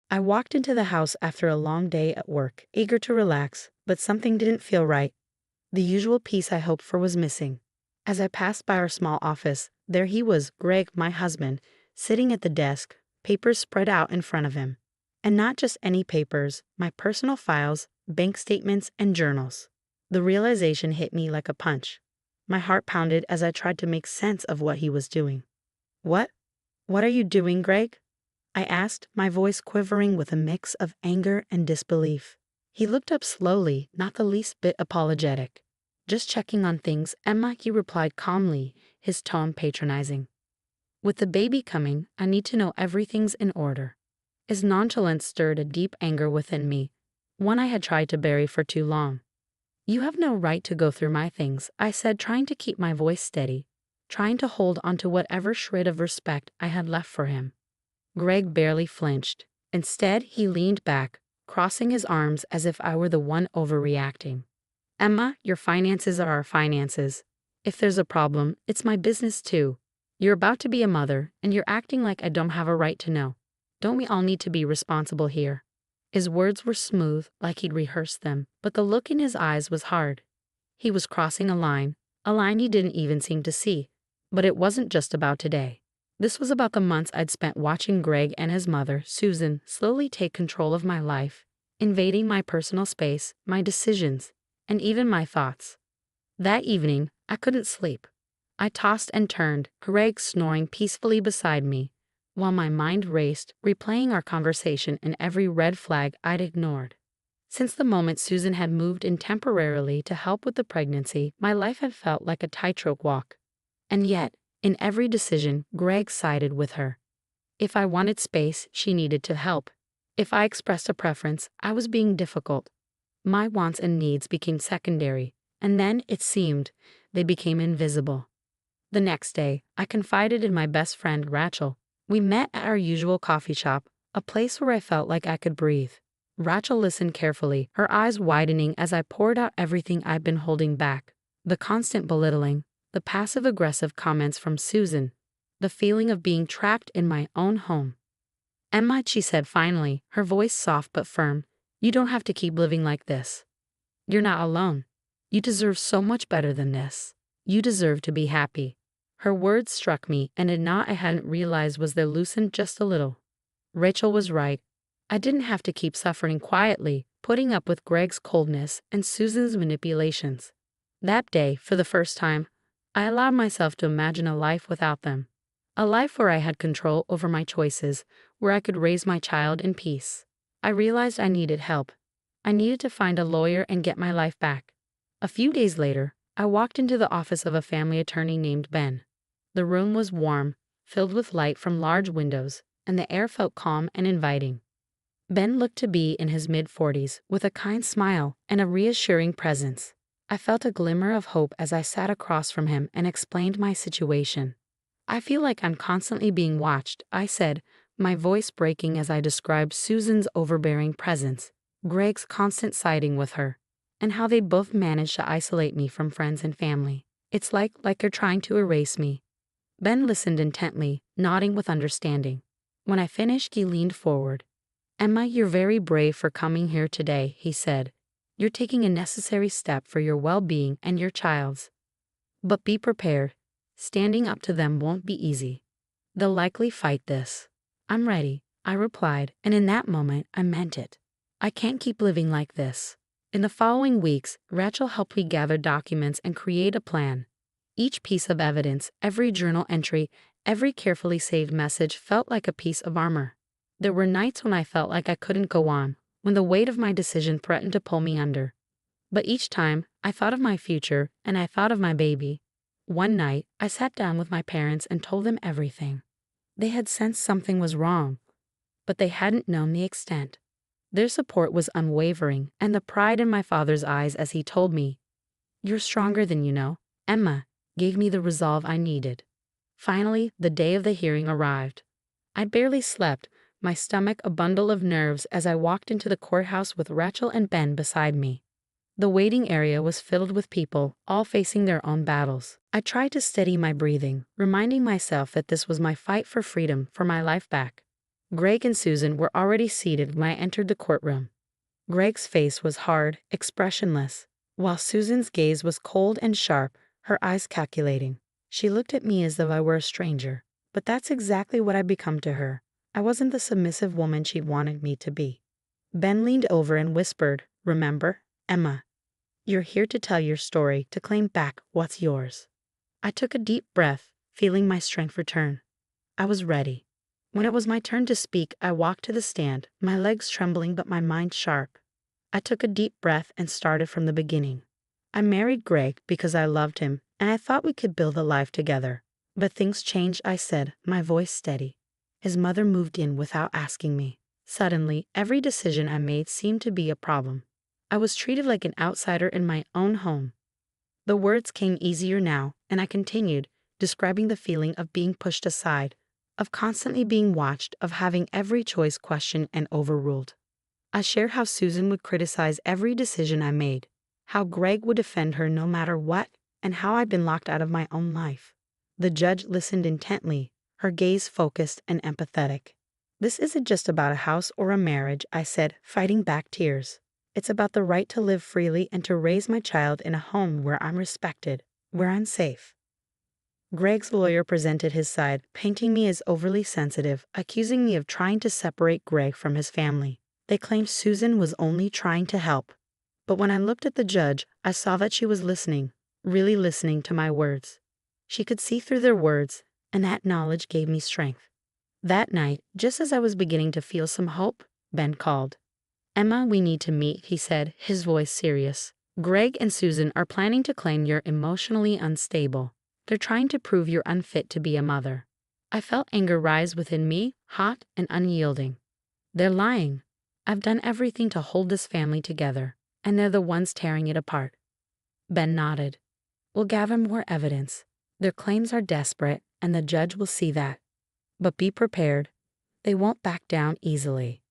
I walked into the house after a long day at work, eager to relax, but something didn't feel right. The usual peace I hoped for was missing. As I passed by our small office, there he was, Greg, my husband, sitting at the desk, papers spread out in front of him. And not just any papers, my personal files, bank statements, and journals. The realization hit me like a punch. My heart pounded as I tried to make sense of what he was doing. What? What are you doing, Greg? I asked, my voice quivering with a mix of anger and disbelief. He looked up slowly, not the least bit apologetic. Just checking on things, Emma, he replied calmly, his tone patronizing. With the baby coming, I need to know everything's in order. His nonchalance stirred a deep anger within me, one I had tried to bury for too long. You have no right to go through my things, I said, trying to keep my voice steady, trying to hold onto whatever shred of respect I had left for him. Greg barely flinched. Instead, he leaned back, crossing his arms as if I were the one overreacting. Emma, your finances are our finances. If there's a problem, it's my business too. You're about to be a mother, and you're acting like I don't have a right to know. Don't we all need to be responsible here? His words were smooth, like he'd rehearsed them, but the look in his eyes was hard. He was crossing a line he didn't even seem to see. But it wasn't just about today. This was about the months I'd spent watching Greg and his mother, Susan, slowly take control of my life, invading my personal space, my decisions, and even my thoughts. That evening, I couldn't sleep. I tossed and turned, Greg snoring peacefully beside me, while my mind raced, replaying our conversation and every red flag I'd ignored. Since the moment Susan had moved in temporarily to help with the pregnancy, my life had felt like a tightrope walk. And yet, in every decision, Greg sided with her. If I wanted space, she needed to help. If I expressed a preference, I was being difficult. My wants and needs became secondary, and then, it seemed, they became invisible. The next day, I confided in my best friend, Rachel. We met at our usual coffee shop, a place where I felt like I could breathe. Rachel listened carefully, her eyes widening as I poured out everything I'd been holding back. The constant belittling, the passive-aggressive comments from Susan, the feeling of being trapped in my own home. Emma, she said finally, her voice soft but firm, you don't have to keep living like this. You're not alone. You deserve so much better than this. You deserve to be happy. Her words struck me, and a knot I hadn't realized was there loosened just a little. Rachel was right. I didn't have to keep suffering quietly, putting up with Greg's coldness and Susan's manipulations. That day, for the first time, I allowed myself to imagine a life without them. A life where I had control over my choices, where I could raise my child in peace. I realized I needed help. I needed to find a lawyer and get my life back. A few days later, I walked into the office of a family attorney named Ben. The room was warm, filled with light from large windows, and the air felt calm and inviting. Ben looked to be in his mid-40s, with a kind smile and a reassuring presence. I felt a glimmer of hope as I sat across from him and explained my situation. I feel like I'm constantly being watched, I said, my voice breaking as I described Susan's overbearing presence, Greg's constant siding with her, and how they both managed to isolate me from friends and family. It's like they're trying to erase me. Ben listened intently, nodding with understanding. When I finished, he leaned forward. Emma, you're very brave for coming here today, he said. You're taking a necessary step for your well-being and your child's. But be prepared. Standing up to them won't be easy. They'll likely fight this. I'm ready, I replied, and in that moment, I meant it. I can't keep living like this. In the following weeks, Rachel helped me gather documents and create a plan. Each piece of evidence, every journal entry, every carefully saved message felt like a piece of armor. There were nights when I felt like I couldn't go on, when the weight of my decision threatened to pull me under. But each time, I thought of my future, and I thought of my baby. One night, I sat down with my parents and told them everything. They had sensed something was wrong, but they hadn't known the extent. Their support was unwavering, and the pride in my father's eyes as he told me, "You're stronger than you know," Emma, gave me the resolve I needed. Finally, the day of the hearing arrived. I barely slept, my stomach a bundle of nerves as I walked into the courthouse with Rachel and Ben beside me. The waiting area was filled with people, all facing their own battles. I tried to steady my breathing, reminding myself that this was my fight for freedom, for my life back. Greg and Susan were already seated when I entered the courtroom. Greg's face was hard, expressionless, while Susan's gaze was cold and sharp, her eyes calculating. She looked at me as though I were a stranger, but that's exactly what I'd become to her. I wasn't the submissive woman she wanted me to be. Ben leaned over and whispered, "Remember, Emma, you're here to tell your story, to claim back what's yours." I took a deep breath, feeling my strength return. I was ready. When it was my turn to speak, I walked to the stand, my legs trembling but my mind sharp. I took a deep breath and started from the beginning. I married Greg because I loved him, and I thought we could build a life together. But things changed, I said, my voice steady. His mother moved in without asking me. Suddenly, every decision I made seemed to be a problem. I was treated like an outsider in my own home. The words came easier now, and I continued, describing the feeling of being pushed aside, of constantly being watched, of having every choice questioned and overruled. I shared how Susan would criticize every decision I made, how Greg would defend her no matter what, and how I'd been locked out of my own life. The judge listened intently, her gaze focused and empathetic. "This isn't just about a house or a marriage," I said, fighting back tears. "It's about the right to live freely and to raise my child in a home where I'm respected, where I'm safe." Greg's lawyer presented his side, painting me as overly sensitive, accusing me of trying to separate Greg from his family. They claimed Susan was only trying to help. But when I looked at the judge, I saw that she was listening, really listening to my words. She could see through their words, and that knowledge gave me strength. That night, just as I was beginning to feel some hope, Ben called. "Emma, we need to meet," he said, his voice serious. "Greg and Susan are planning to claim you're emotionally unstable. They're trying to prove you're unfit to be a mother." I felt anger rise within me, hot and unyielding. "They're lying. I've done everything to hold this family together, and they're the ones tearing it apart." Ben nodded. "We'll gather more evidence. Their claims are desperate, and the judge will see that. But be prepared. They won't back down easily."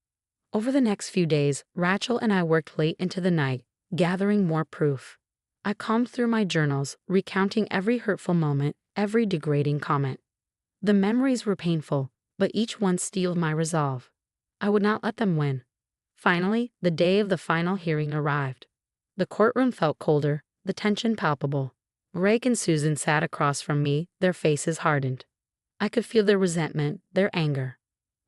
Over the next few days, Rachel and I worked late into the night, gathering more proof. I combed through my journals, recounting every hurtful moment, every degrading comment. The memories were painful, but each one steeled my resolve. I would not let them win. Finally, the day of the final hearing arrived. The courtroom felt colder, the tension palpable. Greg and Susan sat across from me, their faces hardened. I could feel their resentment, their anger.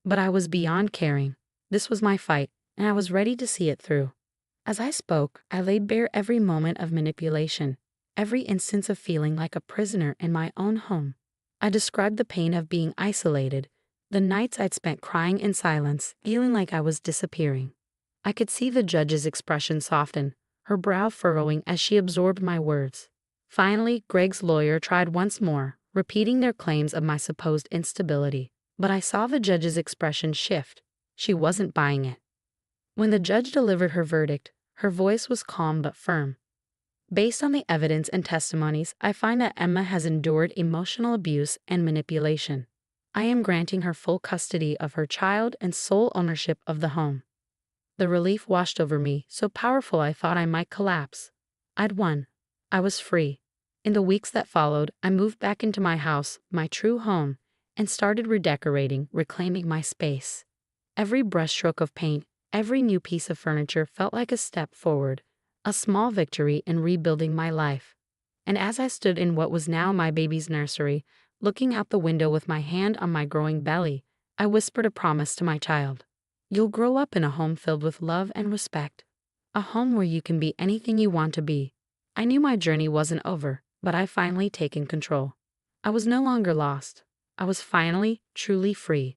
But I was beyond caring. This was my fight, and I was ready to see it through. As I spoke, I laid bare every moment of manipulation, every instance of feeling like a prisoner in my own home. I described the pain of being isolated, the nights I'd spent crying in silence, feeling like I was disappearing. I could see the judge's expression soften, her brow furrowing as she absorbed my words. Finally, Greg's lawyer tried once more, repeating their claims of my supposed instability. But I saw the judge's expression shift. She wasn't buying it. When the judge delivered her verdict, her voice was calm but firm. "Based on the evidence and testimonies, I find that Emma has endured emotional abuse and manipulation. I am granting her full custody of her child and sole ownership of the home." The relief washed over me, so powerful I thought I might collapse. I'd won. I was free. In the weeks that followed, I moved back into my house, my true home, and started redecorating, reclaiming my space. Every brushstroke of paint, every new piece of furniture felt like a step forward, a small victory in rebuilding my life. And as I stood in what was now my baby's nursery, looking out the window with my hand on my growing belly, I whispered a promise to my child. "You'll grow up in a home filled with love and respect, a home where you can be anything you want to be." I knew my journey wasn't over, but I'd finally taken control. I was no longer lost. I was finally, truly free.